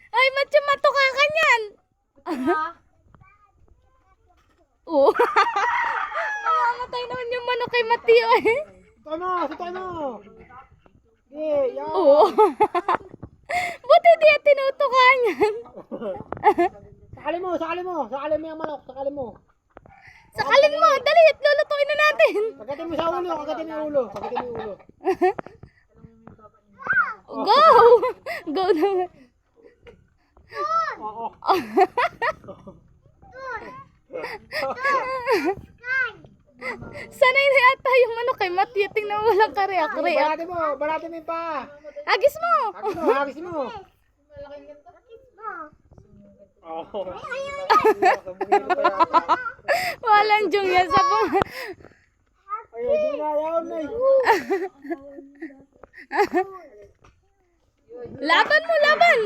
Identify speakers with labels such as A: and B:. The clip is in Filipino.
A: Ay, Matthew, matuka ka niyan. Oo. Namamatay naman yung manok kay Matthew eh.
B: Sutan mo! Okay, yan.
A: Oo. Buti di yan tinutuka niyan.
B: Sakali mo yung manok, sakali mo.
A: Sakalin mo, dali, lulutuin na natin.
B: Kagatin mo sa ulo, kagatin mo yung ulo.
A: Go! Go naman.
B: Oo.
A: Sanay na yata yung manok kay Matthew. Tingnan mo walang kareak-reak.
B: Balatin mo yung pa.
A: Agis mo!
B: Hagis mo. Oo.
A: Walang jung yan sa pang...
B: Ayaw, di na, ayaw na.
A: Laban mo, laban!